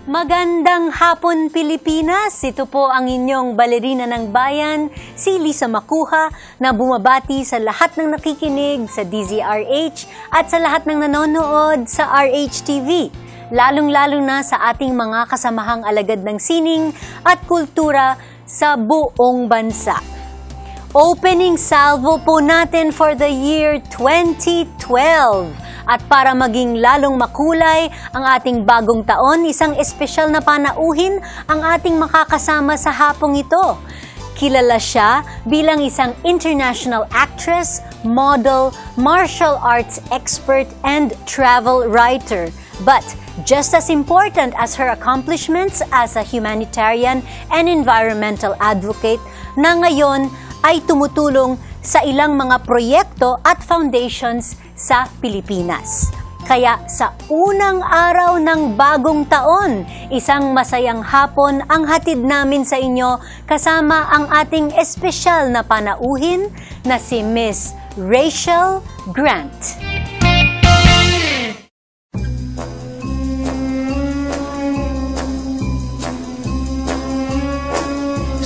Magandang hapon, Pilipinas! Ito po ang inyong balerina ng bayan, si Lisa Macuja, na bumabati sa lahat ng nakikinig sa DZRH at sa lahat ng nanonood sa RH-TV, lalong-lalo na sa ating mga kasamahang alagad ng sining at kultura sa buong bansa. Opening salvo po natin for the year 2012. At para maging lalong makulay ang ating bagong taon, isang espesyal na panauhin ang ating makakasama sa hapong ito. Kilala siya bilang isang international actress, model, martial arts expert, and travel writer. But just as important as her accomplishments as a humanitarian and environmental advocate, na ngayon ay tumutulong sa ilang mga proyekto at foundations sa Pilipinas. Kaya sa unang araw ng bagong taon, isang masayang hapon ang hatid namin sa inyo kasama ang ating espesyal na panauhin na si Miss Rachel Grant.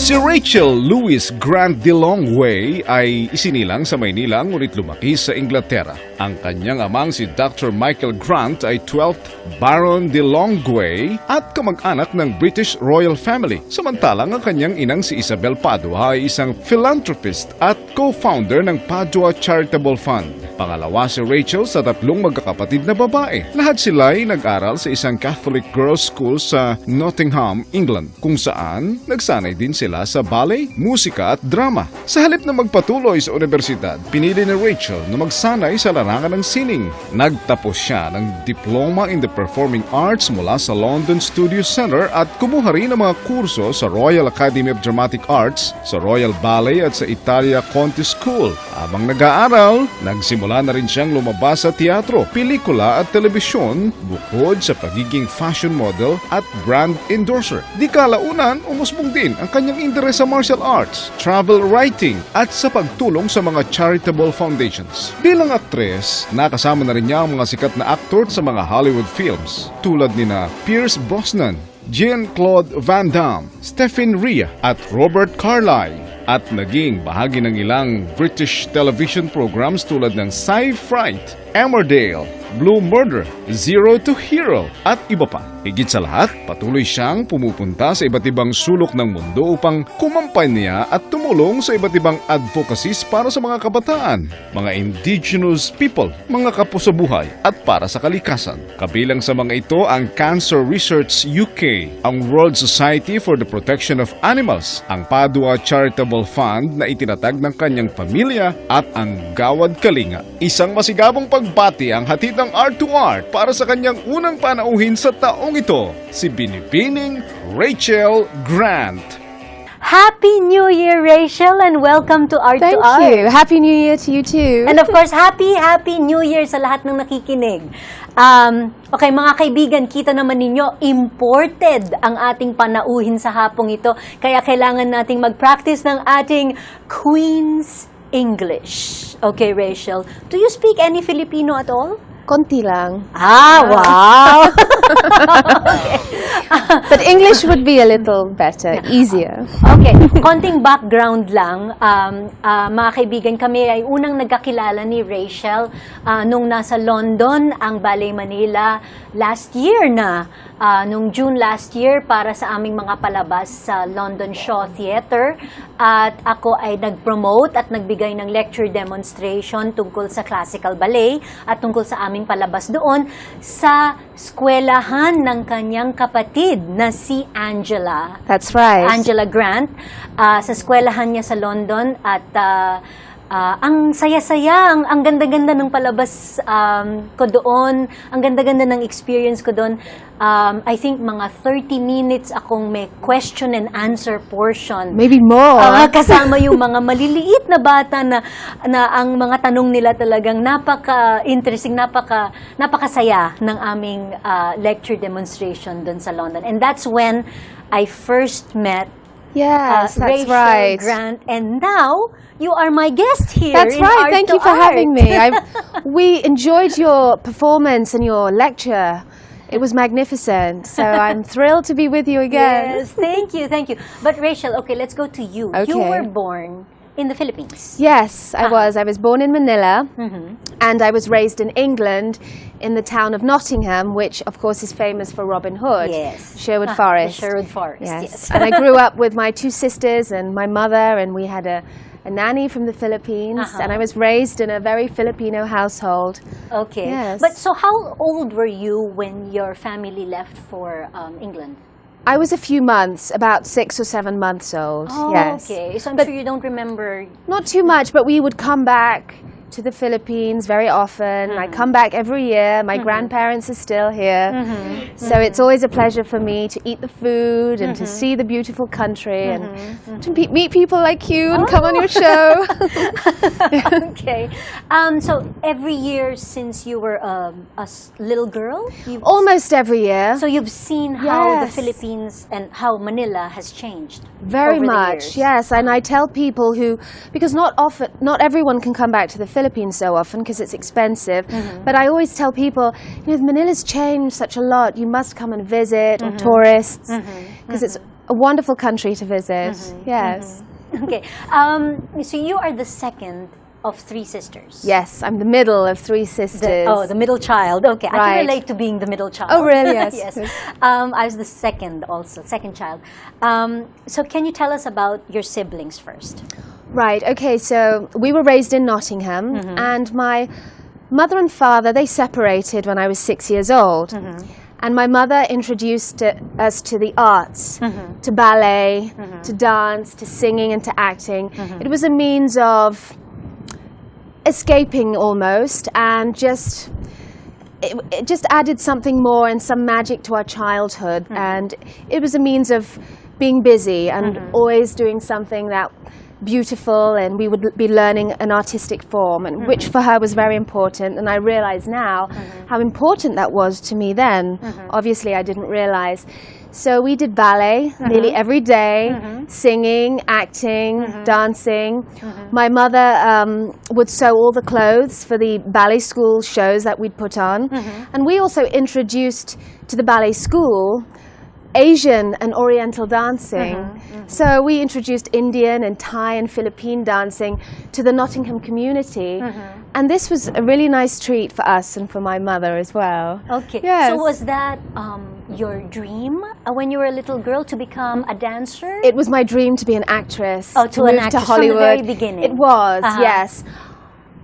Si Rachel Louise Grant de Longway ay isinilang sa Maynila ngunit lumaki sa Inglaterra. Ang kanyang amang si Dr. Michael Grant ay 12th Baron de Longway at kamag-anak ng British Royal Family. Samantalang ang kanyang inang si Isabel Padua ay isang philanthropist at co-founder ng Padua Charitable Fund. Pangalawa si Rachel sa tatlong magkakapatid na babae. Lahat sila ay nag-aral sa isang Catholic girls' school sa Nottingham, England, kung saan nagsanay din sila sa ballet, musika at drama. Sa halip na magpatuloy sa universidad, pinili ni Rachel na magsanay sa larangan ng sining. Nagtapos siya ng diploma in the performing arts mula sa London Studio Center at kumuha rin ng mga kurso sa Royal Academy of Dramatic Arts, sa Royal Ballet at sa Italia Conti School. Habang nag-aaral, nagsimula na rin siyang lumabas sa teatro, pelikula at telebisyon bukod sa pagiging fashion model at brand endorser. Di kalaunan, umusbong din ang kanyang interes sa martial arts, travel writing at sa pagtulong sa mga charitable foundations. Bilang aktres, nakasama na rin niya ang mga sikat na aktor sa mga Hollywood films tulad nina Pierce Brosnan, Jean-Claude Van Damme, Stephen Rea at Robert Carlyle. At naging bahagi ng ilang British television programs tulad ng Sci-Fright, Emmerdale, Blue Murder, Zero to Hero at iba pa. Higit sa lahat, patuloy siyang pumupunta sa iba't ibang sulok ng mundo upang kumampanya at tumulong sa iba't ibang advocacies para sa mga kabataan, mga indigenous people, mga kapusobuhay at para sa kalikasan. Kabilang sa mga ito ang Cancer Research UK, ang World Society for the Protection of Animals, ang Padua Charitable Fund na itinatag ng kanyang pamilya at ang Gawad Kalinga. Isang masigabong pagbati ang hatid ng Art2art para sa kanyang unang panauhin sa taong ito, si Binibining Rachel Grant. Happy New Year, Rachel, and welcome to Art2art. Thank you. Happy New Year to you too. And of course, Happy New Year sa lahat ng nakikinig. Okay, mga kaibigan, kita naman ninyo, imported ang ating panauhin sa hapong ito. Kaya kailangan nating mag-practice ng ating Queen's English. Okay, Rachel, do you speak any Filipino at all? Konti lang. Wow! Okay. But English would be a little better, easier. Okay, konting background lang. Mga kaibigan, kami ay unang nagkakilala ni Rachel nung nasa London ang Ballet Manila last year na. Nung June last year para sa aming mga palabas sa London Shaw Theatre. At ako ay nag-promote at nagbigay ng lecture demonstration tungkol sa classical ballet at tungkol sa aming palabas doon sa eskwelahan ng kanyang kapatid na si Angela. That's right. Angela Grant. Sa eskwelahan niya sa London at ang saya-saya, ang ganda-ganda ng palabas ko doon, ang ganda-ganda ng experience ko doon. I think mga 30 minutes akong may question and answer portion. Maybe more. Kasama yung mga maliliit na bata na ang mga tanong nila talagang napaka-interesting, napakasaya ng aming lecture demonstration doon sa London. And that's when I first met Yes, that's Rachel right. Grant, and now you are my guest here. That's right. Thank you for Art2art. having me. We enjoyed your performance and your lecture. It was magnificent. So I'm thrilled to be with you again. Yes, thank you, thank you. But Rachel, okay, let's go to you. You Okay. were born in the Philippines. Yes, I was. I was born in Manila, Mm-hmm. and I was raised in England, in the town of Nottingham, which of course is famous for Robin Hood. Yes. Sherwood The Forest. Sherwood Forest, yes. Yes. And I grew up with my two sisters and my mother, and we had a nanny from the Philippines, and I was raised in a very Filipino household. Okay. Yes. But so how old were you when your family left for England? I was a few months, about 6 or 7 months old. Oh, yes. okay. So I'm But- sure you don't remember. Not too much, but we would come back to the Philippines very often. I come back every year. My grandparents are still here. So it's always a pleasure for me to eat the food and to see the beautiful country and to meet people like you and come on your show. Okay. So every year since you were little girl? Almost every year. So you've seen how the Yes. Philippines and how Manila has changed Very over the much, years. yes. And I tell people because not everyone can come back to the Philippines so often because it's expensive. But I always tell people, Manila's changed such a lot. You must come and visit, or tourists, because it's a wonderful country to visit. Yes. Okay. So you are the second of 3 sisters. Yes, I'm the middle of 3 sisters. The middle child. Okay, I can Right. relate to being the middle child. Oh, really? Yes. Yes. I was the second child. So can you tell us about your siblings first? Right, okay, so we were raised in Nottingham, and my mother and father, they separated when I was 6 years old. And my mother introduced us to the arts, to ballet, to dance, to singing and to acting. It was a means of escaping almost, and it just added something more and some magic to our childhood. And it was a means of being busy and always doing something that beautiful, and we would be learning an artistic form, and which for her was very important. And I realize now how important that was to me then. Obviously I didn't realize. So we did ballet nearly every day, singing, acting, dancing. My mother would sew all the clothes for the ballet school shows that we'd put on. And we also introduced to the ballet school Asian and Oriental dancing. So we introduced Indian and Thai and Philippine dancing to the Nottingham community. And this was a really nice treat for us and for my mother as well. Okay. Yes. So was that your dream when you were a little girl to become a dancer? It was my dream to be an actress. Oh, to an move actress to Hollywood. from the very beginning. It was, yes.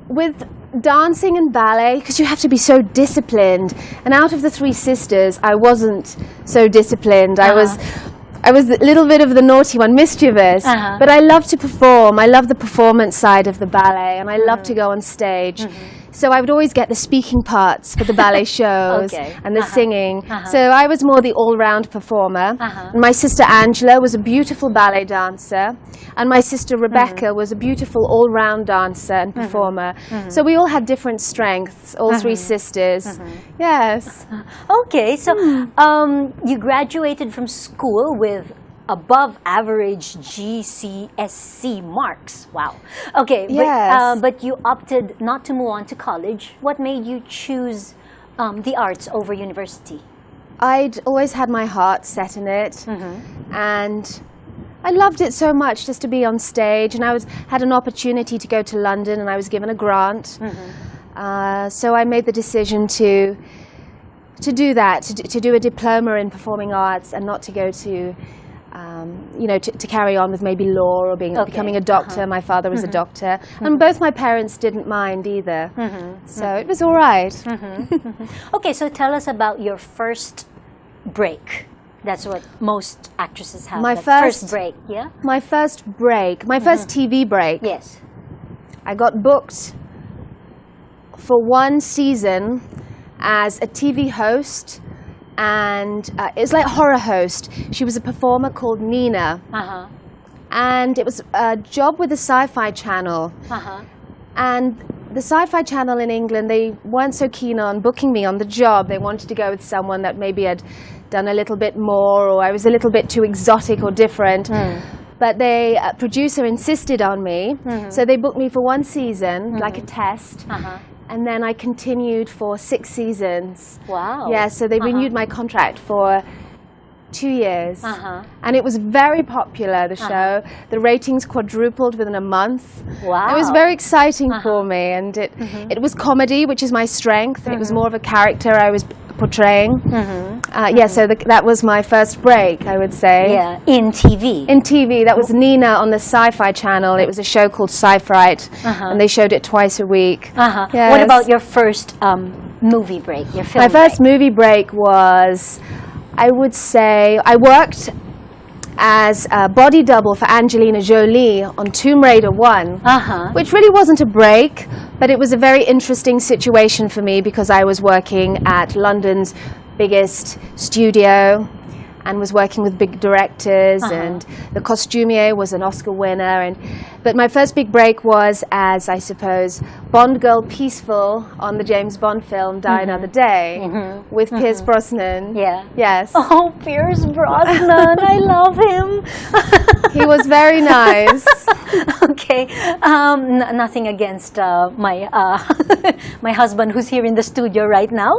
With dancing and ballet, because you have to be so disciplined. And out of the 3 sisters, I wasn't so disciplined. I was a little bit of the naughty one, mischievous. But I love to perform. I love the performance side of the ballet, and I love to go on stage. So I would always get the speaking parts for the ballet shows and the singing. So I was more the all-round performer. And my sister Angela was a beautiful ballet dancer. And my sister Rebecca was a beautiful all-round dancer and performer. So we all had different strengths, all 3 sisters. Yes. Okay, so you graduated from school with above average GCSE marks. Wow. Okay, Yes. but you opted not to move on to college. What made you choose the arts over university? I'd always had my heart set in it, and I loved it so much just to be on stage. And I had an opportunity to go to London, and I was given a grant. So I made the decision to do that, to do a diploma in performing arts, and not to go to to carry on with maybe law or becoming a doctor. My father was a doctor, and both my parents didn't mind either. So it was all right. Okay, so tell us about your first break. That's what most actresses have. My that first break, yeah? My first break, my first TV break. Yes. I got booked for 1 season as a TV host, and it was like horror host. She was a performer called Nina, and it was a job with the Sci-Fi Channel. And the Sci-Fi Channel in England, they weren't so keen on booking me on the job. They wanted to go with someone that maybe had done a little bit more, or I was a little bit too exotic or different. But producer insisted on me, so they booked me for 1 season, like a test. and then I continued for 6 seasons. Wow. Yeah, so they renewed my contract for 2 years. And it was very popular, the show. The ratings quadrupled within a month. Wow. It was very exciting for me, and it was comedy, which is my strength, and it was more of a character I was portraying. Yeah, so that was my first break, I would say. Yeah, in TV. In TV, that was Nina on the Sci-Fi Channel. It was a show called Sci-Fright, and they showed it twice a week. Yes. What about your first movie break, your film My first break? movie break was, I would say, I worked as a body double for Angelina Jolie on Tomb Raider 1, which really wasn't a break, but it was a very interesting situation for me because I was working at London's biggest studio and was working with big directors, and the costumier was an Oscar winner. But my first big break was as, I suppose, Bond girl Peaceful on the James Bond film Die Another Day with Pierce Brosnan. Yeah. Yes. Oh, Pierce Brosnan, I love him. He was very nice. Okay, nothing against my my husband who's here in the studio right now,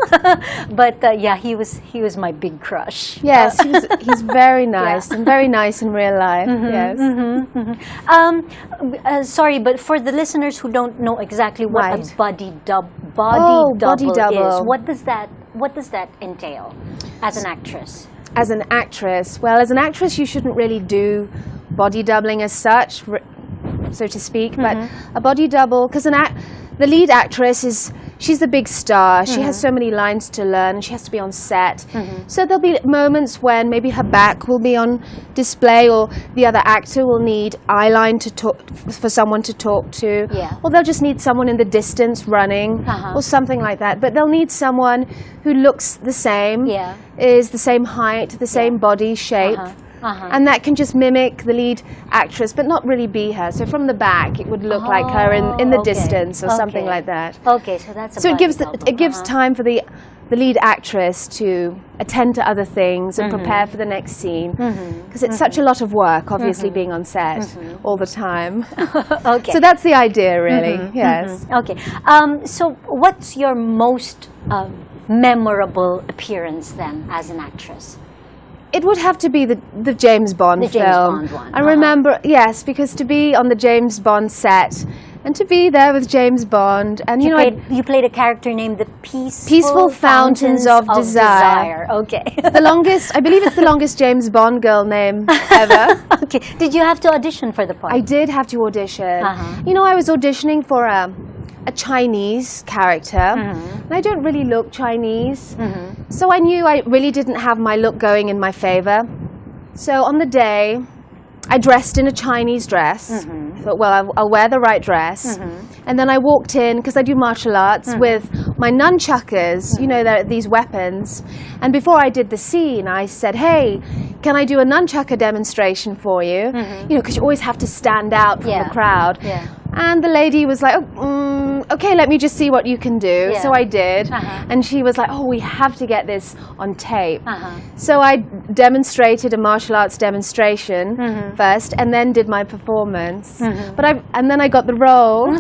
but yeah, he was my big crush. Yes, he's very nice and very nice in real life. Yes. Sorry, but for the listeners who don't know exactly what Right. a body double double. is, what does that entail as an actress? As an actress, well, as an actress, you shouldn't really do body doubling as such, so to speak. But a body double, because the lead actress she's the big star. She has so many lines to learn, and she has to be on set. So there'll be moments when maybe her back will be on display, or the other actor will need eyeline to talk for someone to talk to, or they'll just need someone in the distance running, or something like that. But they'll need someone who looks the same, is the same height, the same body shape. And that can just mimic the lead actress, but not really be her. So from the back, it would look like her in the distance, or something like that. Okay, so that's a so body it gives double. time for the lead actress to attend to other things and prepare for the next scene, because it's such a lot of work, obviously, being on set all the time. Okay. So that's the idea, really. Yes. Okay. So what's your most memorable appearance then as an actress? It would have to be the James Bond The film. James Bond one. I remember, yes, because to be on the James Bond set and to be there with James Bond, and you played a character named the Peaceful Fountains of Desire. Okay. the longest, I believe it's the longest James Bond girl name ever. Okay. Did you have to audition for the part? I did have to audition. You know, I was auditioning for a Chinese character, and I don't really look Chinese, so I knew I really didn't have my look going in my favor. So on the day, I dressed in a Chinese dress. I thought, well, I'll wear the right dress. And then I walked in, because I do martial arts, with my nunchuckers, you know, these weapons. And before I did the scene, I said, hey, can I do a nunchucker demonstration for you? You know, because you always have to stand out from the crowd. And the lady was like, okay, let me just see what you can do. So I did. And she was like, oh, we have to get this on tape. So I demonstrated a martial arts demonstration first, and then did my performance. And then I got the role.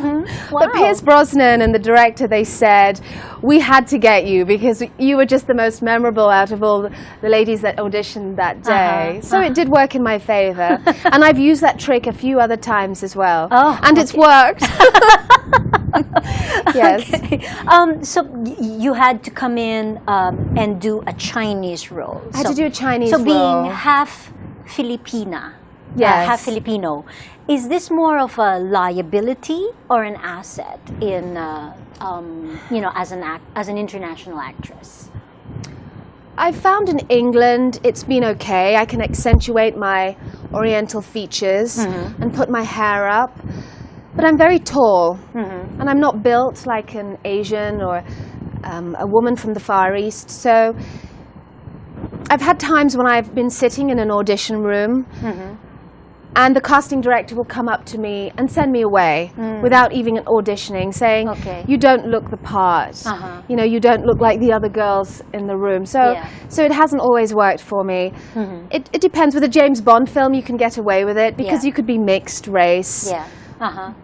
But Pierce Brosnan and the director, they said, we had to get you because you were just the most memorable out of all the ladies that auditioned that day. So it did work in my favor. And I've used that trick a few other times as well. And it's worked. Yes. Okay. So you had to come in and do a Chinese role. I had to do a Chinese role. So being half Filipina, half Filipino, is this more of a liability or an asset in, you know, as an international actress? I found in England it's been okay. I can accentuate my oriental features and put my hair up. But I'm very tall, and I'm not built like an Asian or a woman from the Far East. So I've had times when I've been sitting in an audition room, and the casting director will come up to me and send me away without even auditioning, saying, you don't look the part. You know, you don't look like the other girls in the room. So it hasn't always worked for me. It depends. With a James Bond film, you can get away with it because you could be mixed race.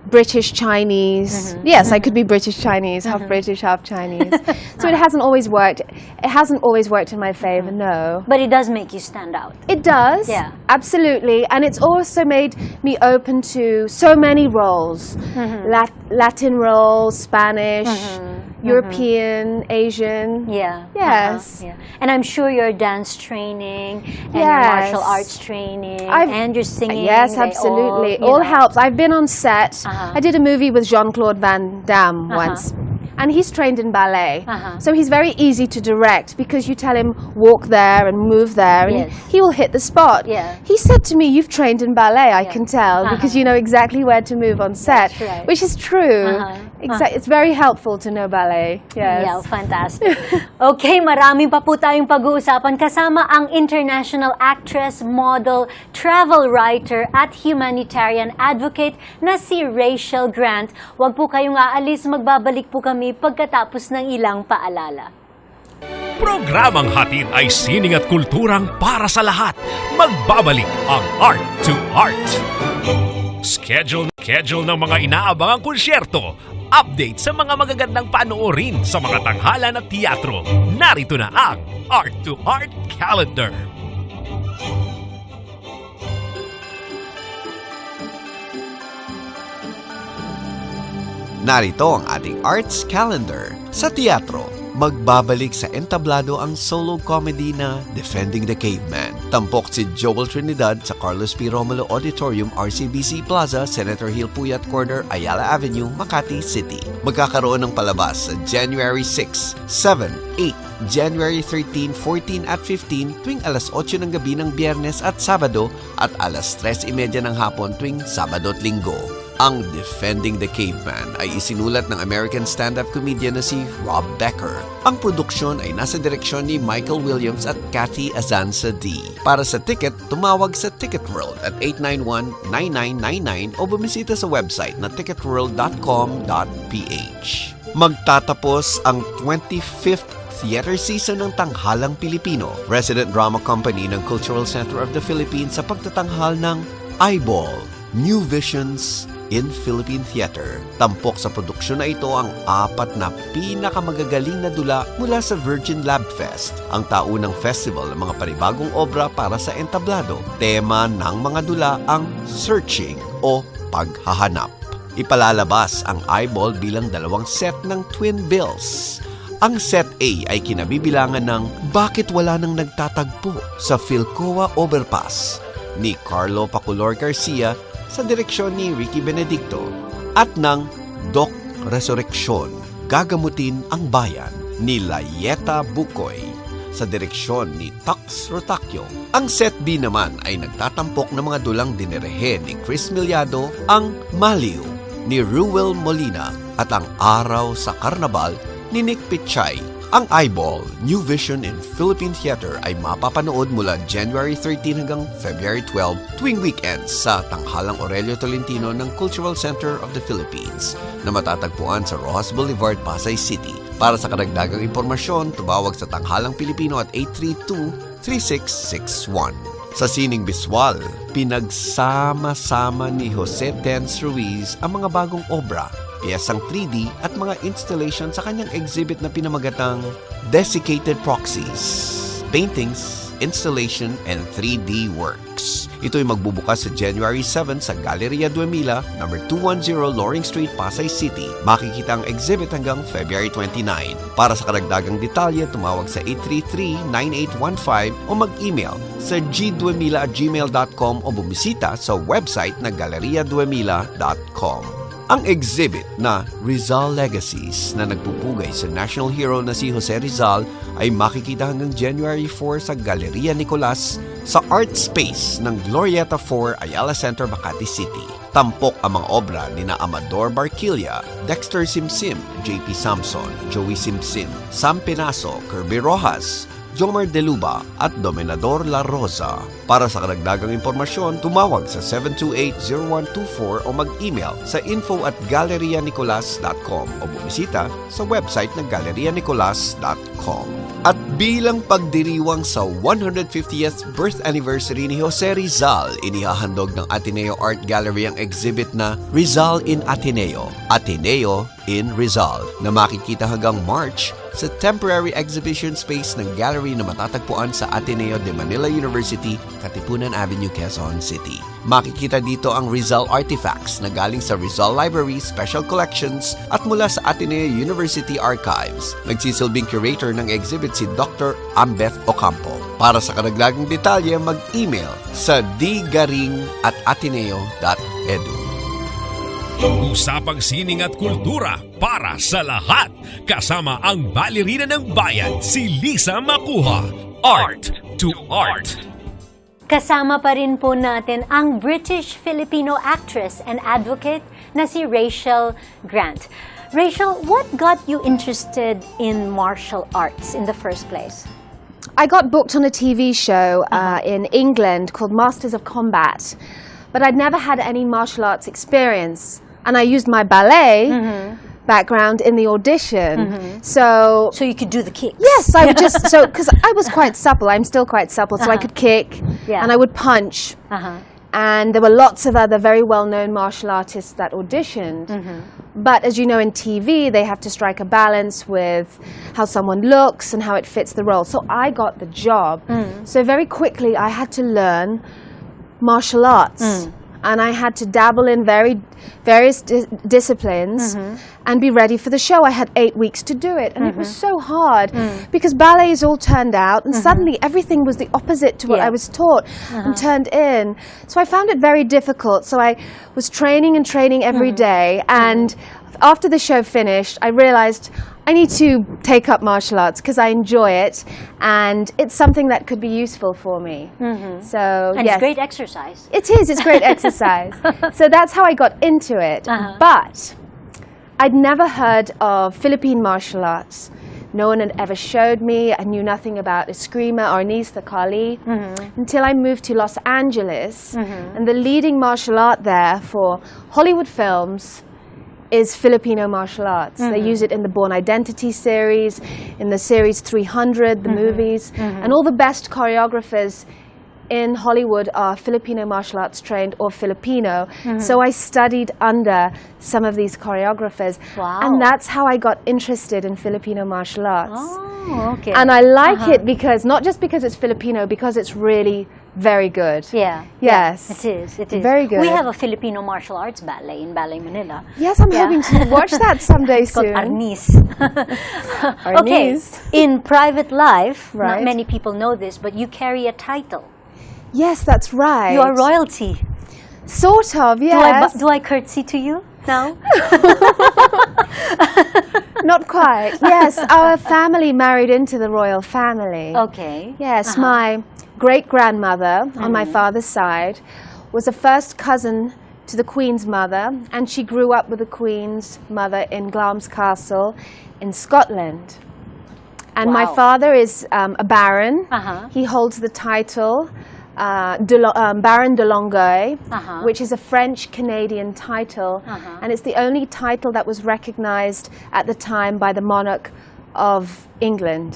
British Chinese. Yes, I could be British Chinese, half British, half Chinese. So it hasn't always worked. It hasn't always worked in my favor, no. But it does make you stand out. It does, Yeah. absolutely. And it's also made me open to so many roles. Latin roles, Spanish, European, Asian. Yeah. Yes. Yeah. And I'm sure your dance training and your Yes. martial arts training and your singing. Yes, they absolutely. All, All helps. I've been on set. I did a movie with Jean-Claude Van Damme once. And he's trained in ballet. So he's very easy to direct because you tell him walk there and move there and Yes. he will hit the spot. Yeah. He said to me, "You've trained in ballet, I can tell, because you know exactly where to move on set." That's right. Which is true. It's very helpful to know ballet. Yes. Yeah, fantastic. Okay, marami pa po tayong pag-uusapan kasama ang international actress, model, travel writer at humanitarian advocate na si Rachel Grant. Huwag po kayong aalis, magbabalik po kami pagkatapos ng ilang paalala. Programang hatid ay sining at kulturang para sa lahat. Magbabalik ang Art2art. Schedule ng mga inaabangang konsyerto. Update sa mga magagandang panoorin sa mga tanghalan at teatro. Narito na ang Art2art Calendar. Narito ang ating arts calendar. Sa teatro, magbabalik sa entablado ang solo comedy na Defending the Caveman. Tampok si Joel Trinidad sa Carlos P. Romulo Auditorium, RCBC Plaza, Senator Hill Puyat Corner, Ayala Avenue, Makati City. Magkakaroon ng palabas sa January 6, 7, 8, January 13, 14 at 15 tuwing alas 8 ng gabi ng Biyernes at Sabado at alas 3:30 ng hapon tuwing Sabado at Linggo. Ang Defending the Caveman ay isinulat ng American stand-up comedian na si Rob Becker. Ang produksyon ay nasa direksyon ni Michael Williams at Cathy Azanza D. Para sa ticket, tumawag sa Ticket World at 891-9999 o bumisita sa website na ticketworld.com.ph. Magtatapos ang 25th theater season ng Tanghalang Pilipino, resident drama company ng Cultural Center of the Philippines sa pagtatanghal ng Eyeball, New Visions in Philippine Theater. Tampok sa produksyon na ito ang 4 na pinakamagagaling na dula mula sa Virgin Lab Fest, ang taunang festival ng mga panibagong obra para sa entablado. Tema ng mga dula ang searching o paghahanap. Ipalalabas ang Eyeball bilang 2 set ng twin bills. Ang set A ay kinabibilangan ng Bakit Wala Nang Nagtatagpo sa Philcoa Overpass ni Carlo Paculor Garcia sa direksyon ni Ricky Benedicto at ng Doc Resurrection, Gagamutin ang Bayan ni Layeta Bukoy sa direksyon ni Tax Rotakyo. Ang set B naman ay nagtatampok ng mga dulang dinirehe ni Chris Miliado, ang Maliw ni Ruel Molina at ang Araw sa Karnabal ni Nick Pichay. Ang Eyeball, New Vision in Philippine Theater ay mapapanood mula January 13 hanggang February 12 tuwing weekends sa Tanghalang Aurelio Tolentino ng Cultural Center of the Philippines na matatagpuan sa Rojas Boulevard, Pasay City. Para sa karagdagang impormasyon, tumawag sa Tanghalang Pilipino at 832-3661. Sa sining biswal, pinagsama-sama ni Jose Tenz Ruiz ang mga bagong obra, piyesang 3D at mga installation sa kanyang exhibit na pinamagatang Desiccated Proxies, Paintings, Installation, and 3D Works. Ito ay magbubukas sa January 7 sa Galleria Duemila, number 210 Loring Street, Pasay City. Makikita ang exhibit hanggang February 29. Para sa karagdagang detalye, tumawag sa 833-9815 o mag-email sa gduemila@gmail.com o bumisita sa website na galeriaduemila.com. Ang exhibit na Rizal Legacies na nagpupugay sa national hero na si Jose Rizal ay makikita hanggang January 4 sa Galeria Nicolas sa Art Space ng Glorieta 4, Ayala Center, Makati City. Tampok ang mga obra ni na Amador Barquilla, Dexter Simsim, JP Samson, Joey Simsim, Sam Penaso, Kirby Rojas, Jomar De Luba at Dominador La Rosa. Para sa karagdagang impormasyon, tumawag sa 728-0124 o mag-email sa info@gallerianicolas.com o bumisita sa website ng gallerianicolas.com. At bilang pagdiriwang sa 150th birth anniversary ni Jose Rizal, inihahandog ng Ateneo Art Gallery ang exhibit na Rizal in Ateneo, Ateneo in Rizal, na makikita hanggang March sa temporary exhibition space ng gallery na matatagpuan sa Ateneo de Manila University, Katipunan Avenue, Quezon City. Makikita dito ang Rizal artifacts na galing sa Rizal Library Special Collections at mula sa Ateneo University Archives. Nagsisilbing curator ng exhibit si Dr. Ambeth Ocampo. Para sa karagdagang detalye, mag-email sa dgaring@ateneo.edu. Usapang sining at kultura para sa lahat. Kasama ang balerina ng bayan, si Lisa Macuja. Art2art. Kasama pa rin po natin ang British-Filipino actress and advocate na si Rachel Grant. Rachel, what got you interested in martial arts in the first place? I got booked on a TV show in England called Masters of Combat, but I'd never had any martial arts experience. And I used my ballet background in the audition. So you could do the kicks. yes, I would just, because I was quite supple, I'm still quite supple, so I could kick and I would punch. And there were lots of other very well-known martial artists that auditioned. But as you know, in TV, they have to strike a balance with how someone looks and how it fits the role. So I got the job. So very quickly, I had to learn martial arts. And I had to dabble in various disciplines and be ready for the show. I had 8 weeks to do it. And it was so hard because ballets all turned out and suddenly everything was the opposite to what I was taught and turned in. So I found it very difficult. So I was training and training every day. And after the show finished, I realized I need to take up martial arts because I enjoy it and it's something that could be useful for me. So And yes, it's great exercise. it is. It's great exercise. So that's how I got into it. But I'd never heard of Philippine martial arts. No one had ever showed me. I knew nothing about Eskrima or Nista Kali until I moved to Los Angeles. And the leading martial art there for Hollywood films is Filipino martial arts. They use it in the Born Identity series, in the series 300, the movies, and all the best choreographers in Hollywood are Filipino martial arts trained or Filipino. So I studied under some of these choreographers. Wow. And that's how I got interested in Filipino martial arts. Oh, okay. And I like it because, not just because it's Filipino, because it's really very good. Yeah. Yes. It is. It is. Very good. We have a Filipino martial arts ballet in Ballet Manila. Yes, I'm hoping to watch that someday It's called soon. Arnis. Okay. Arnis. In private life, Right. not many people know this, but you carry a title. Yes, that's right. You are royalty. Sort of, yes. Do I curtsy to you now? Not quite. Yes, our family married into the royal family. Okay. Yes, my great-grandmother on my father's side was a first cousin to the Queen's mother, and she grew up with the Queen's mother in Glamis Castle in Scotland. And my Wow. father is a baron. He holds the title Baron de Longueuil, which is a French-Canadian title, and it's the only title that was recognized at the time by the monarch of England.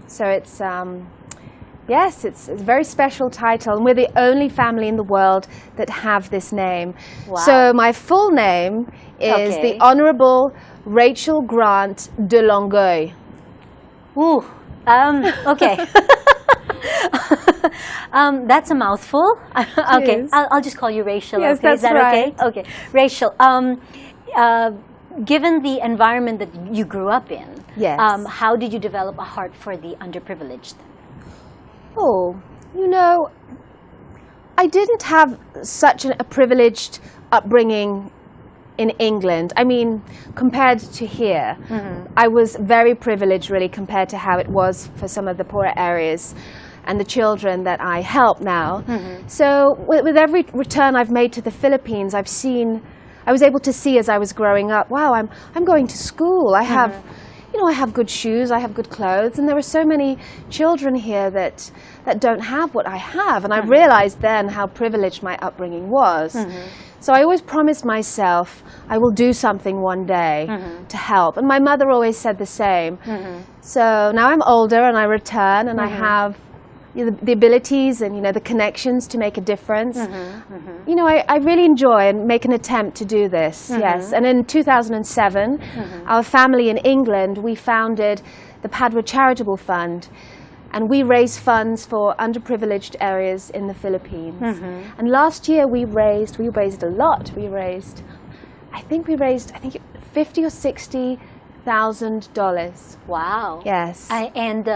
So it's, yes, it's a very special title, and we're the only family in the world that have this name. Wow. So my full name is Okay. the Honorable Rachel Grant de Longueuil. Ooh. Okay. That's a mouthful. Okay, is. I'll just call you Rachel. Yes, okay? Is that's that right. okay? Okay, Rachel. Given the environment that you grew up in, Yes. how did you develop a heart for the underprivileged? Oh, you know, I didn't have such a privileged upbringing in England. I mean, compared to here, I was very privileged really compared to how it was for some of the poorer areas and the children that I help now. So with every return I've made to the Philippines, I was able to see as I was growing up, wow, I'm going to school. I have, I have good shoes, I have good clothes, and there are so many children here that don't have what I have. And I realized then how privileged my upbringing was. So I always promised myself I will do something one day to help. And my mother always said the same. So now I'm older and I return and I have the abilities and the connections to make a difference. I really enjoy and make an attempt to do this. Yes. And in 2007, our family in England, we founded the Padwa Charitable Fund, and we raise funds for underprivileged areas in the Philippines. And last year we raised a lot. I think $50,000 or $60,000. Wow. Yes. And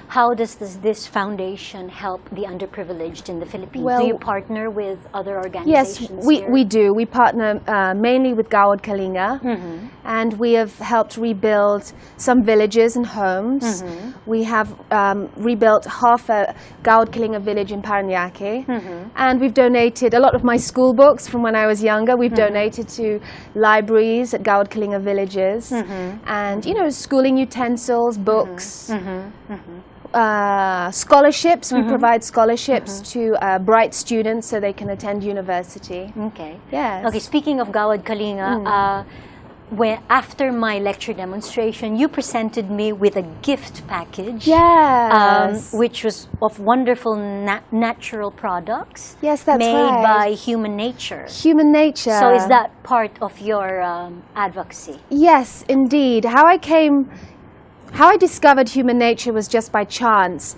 how does this foundation help the underprivileged in the Philippines? Well, do you partner with other Yes, organizations here? we do. We partner mainly with Gawad Kalinga, and we have helped rebuild some villages and homes. We have rebuilt half a Gawad Kalinga village in Parañaque, and we've donated a lot of my school books from when I was younger. We've donated to libraries at Gawad Kalinga villages, and schooling utensils, books. Scholarships. We provide scholarships to bright students so they can attend university. Okay. Yes. Okay, speaking of Gawad Kalinga, after my lecture demonstration, you presented me with a gift package. Yes. Which was of wonderful natural products. Yes, that's made right. by Human Nature. Human Nature. So is that part of your advocacy? Yes, indeed. How I discovered Human Nature was just by chance.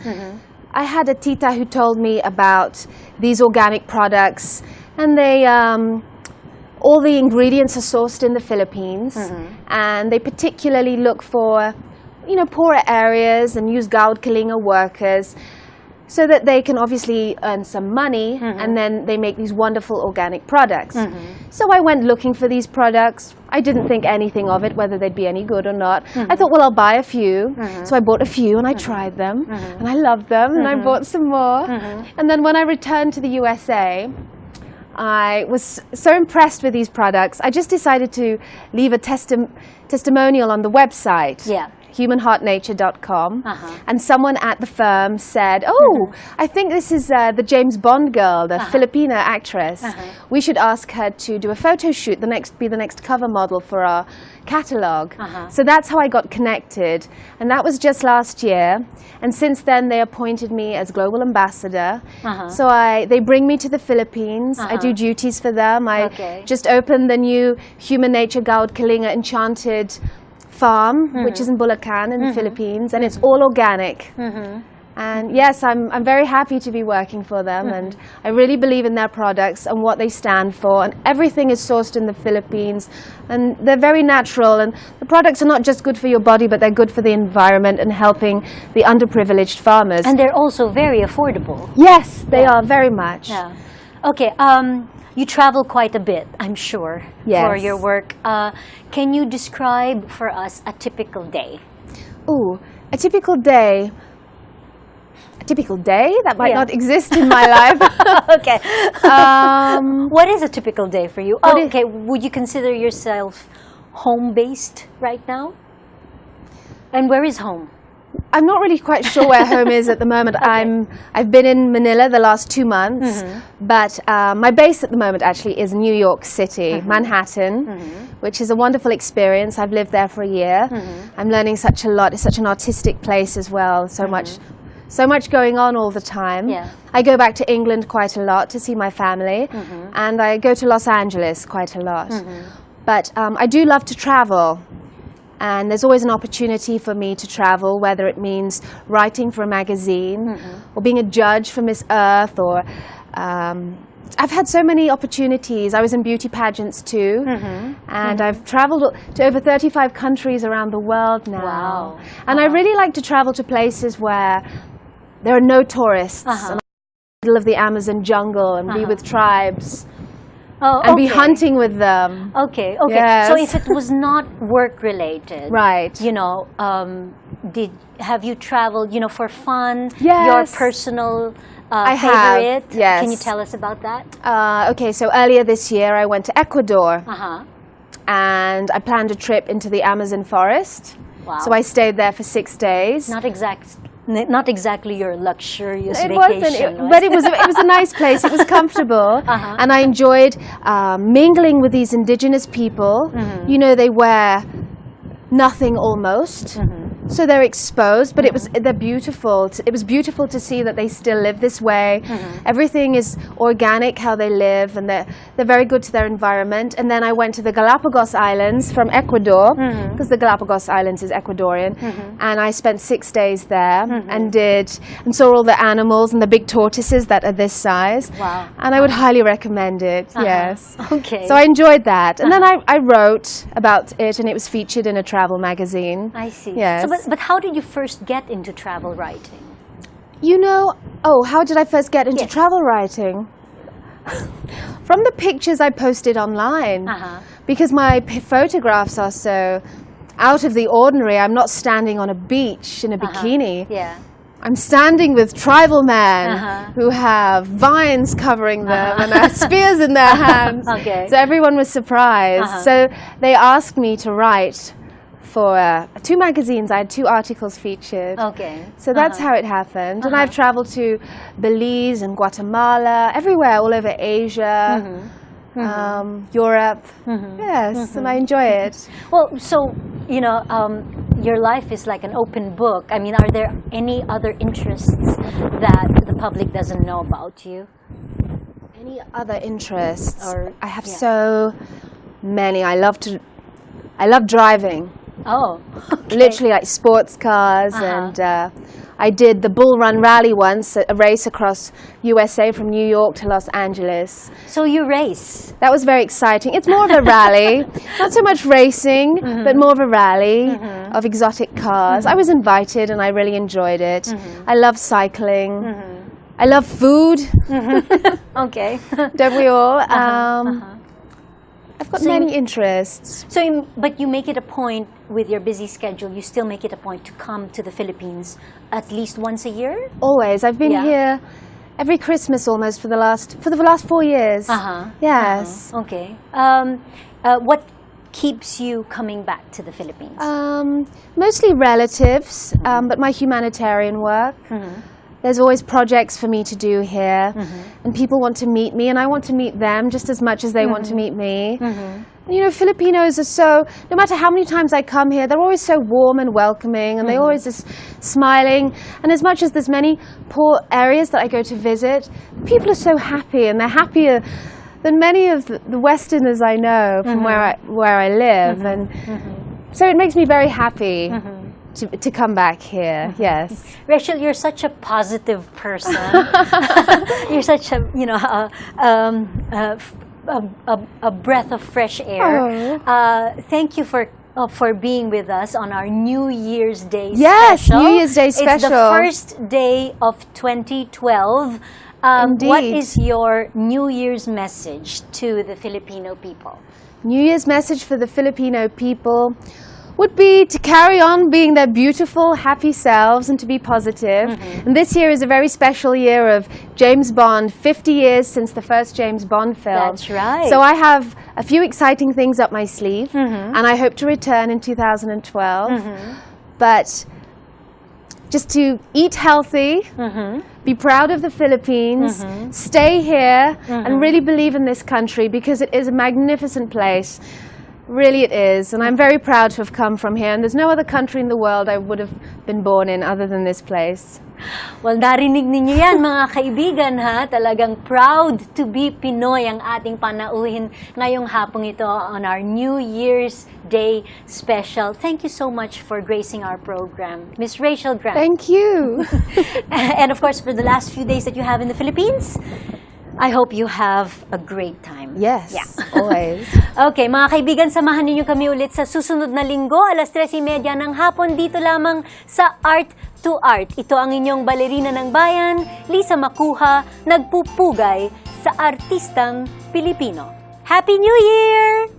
I had a tita who told me about these organic products, and they all the ingredients are sourced in the Philippines, and they particularly look for poorer areas and use Gawad Kalinga workers so that they can obviously earn some money, and then they make these wonderful organic products. So I went looking for these products. I didn't think anything of it, whether they'd be any good or not. I thought, well, I'll buy a few. So I bought a few and I tried them, and I loved them, and I bought some more. And then when I returned to the USA, I was so impressed with these products, I just decided to leave a testimonial on the website. Yeah. humanheartnature.com, and someone at the firm said, I think this is the James Bond girl, the Filipina actress. We should ask her to do a photo shoot, be the next cover model for our catalogue. So that's how I got connected, and that was just last year. And since then, they appointed me as global ambassador. So they bring me to the Philippines. I do duties for them. I just opened the new Human Nature Gawad Kalinga Enchanted farm, which is in Bulacan in the Philippines, and it's all organic. And yes, I'm very happy to be working for them, and I really believe in their products and what they stand for, and everything is sourced in the Philippines, and they're very natural, and the products are not just good for your body, but they're good for the environment and helping the underprivileged farmers. And they're also very affordable. Yes, they are very much. Yeah. Okay, you travel quite a bit, I'm sure, for Yes. your work. Can you describe for us a typical day? Ooh, a typical day? That might Yeah. not exist in my life. Okay. What is a typical day for you? Okay, would you consider yourself home-based right now? And where is home? I'm not really quite sure where home is at the moment. I've been in Manila the last 2 months, but my base at the moment actually is New York City, Manhattan, which is a wonderful experience. I've lived there for a year. I'm learning such a lot. It's such an artistic place as well. So much going on all the time. Yeah. I go back to England quite a lot to see my family, and I go to Los Angeles quite a lot. But I do love to travel. And there's always an opportunity for me to travel, whether it means writing for a magazine or being a judge for Miss Earth, or I've had so many opportunities. I was in beauty pageants too, and I've traveled to over 35 countries around the world now. Wow. And I really like to travel to places where there are no tourists, and I'm in the middle of the Amazon jungle and be with tribes. And be hunting with them. Okay. Yes. So if it was not work-related, Right. have you traveled, for fun? Yes. Your personal I favorite? have, yes. Can you tell us about that? Okay, so earlier this year I went to Ecuador, Uh-huh. and I planned a trip into the Amazon forest. Wow. So I stayed there for 6 days. Not exactly your luxurious It vacation, wasn't, but it was a nice place. It was comfortable, Uh-huh. and I enjoyed mingling with these indigenous people. Mm-hmm. You know, they wear nothing almost, so they're exposed, but they're beautiful. It was beautiful to see that they still live this way. Everything is organic, how they live, and they're very good to their environment. And then I went to the Galapagos Islands from Ecuador, because the Galapagos Islands is Ecuadorian, and I spent 6 days there and saw all the animals and the big tortoises that are this size. Wow. And I would highly recommend it. Yes. Okay. So I enjoyed that, and then I wrote about it, and it was featured in a travel magazine. I see. Yes. So, but how did you first get into travel writing? You know, how did I first get into Yes. travel writing? From the pictures I posted online. Because my photographs are so out of the ordinary. I'm not standing on a beach in a bikini. Yeah. I'm standing with tribal men who have vines covering them and have spears in their hands. Okay. So everyone was surprised. So they asked me to write for 2 magazines. I had 2 articles featured. Okay. So that's how it happened. And I've traveled to Belize and Guatemala, everywhere, all over Asia, Europe. Yes, and I enjoy it. Well, so, you know, your life is like an open book. I mean, are there any other interests that the public doesn't know about you? Any other interests? Or- I have yeah. so many. I love driving. Oh, okay. Literally like sports cars, and I did the Bull Run Rally once, a race across USA from New York to Los Angeles. So you race. That was very exciting. It's more of a rally, not so much racing, but more of a rally of exotic cars. I was invited and I really enjoyed it. I love cycling. I love food, Okay. don't we all? I've got So many interests. So, but you make it a point with your busy schedule, you still make it a point to come to the Philippines at least once a year? Always. I've been Yeah. here every Christmas almost for the last 4 years. Yes. Okay. What keeps you coming back to the Philippines? Mostly relatives, but my humanitarian work. There's always projects for me to do here, and people want to meet me, and I want to meet them just as much as they want to meet me. And, you know, Filipinos are so, no matter how many times I come here, they're always so warm and welcoming, and they're always just smiling. And as much as there's many poor areas that I go to visit, people are so happy, and they're happier than many of the Westerners I know from where I live. And so it makes me very happy to come back here. Yes. Rachel, you're such a positive person. You're such a, you know, a breath of fresh air. Thank you for being with us on our New Year's Day Yes, special. New Year's Day special. It's the first day of 2012. What Indeed. is your New Year's message to the Filipino people? New Year's message for the Filipino people would be to carry on being their beautiful, happy selves and to be positive. And this year is a very special year of James Bond, 50 years since the first James Bond film. That's right. So I have a few exciting things up my sleeve, and I hope to return in 2012. But just to eat healthy, be proud of the Philippines, stay here, and really believe in this country because it is a magnificent place. Really it is, and I'm very proud to have come from here, and there's no other country in the world I would have been born in other than this place. Well, narinig ninyo yan mga kaibigan ha. Talagang proud to be Pinoy ang ating panauhin ngayong hapong ito on our New Year's Day special. Thank you so much for gracing our program, Miss Rachel Grant. Thank you. And of course, for the last few days that you have in the Philippines, I hope you have a great time. Yes, Yeah. always. Okay, mga kaibigan, samahan ninyo kami ulit sa susunod na linggo, alas 3:30 ng hapon, dito lamang sa Art2art. Ito ang inyong balerina ng bayan, Lisa Macuja, nagpupugay sa artistang Pilipino. Happy New Year!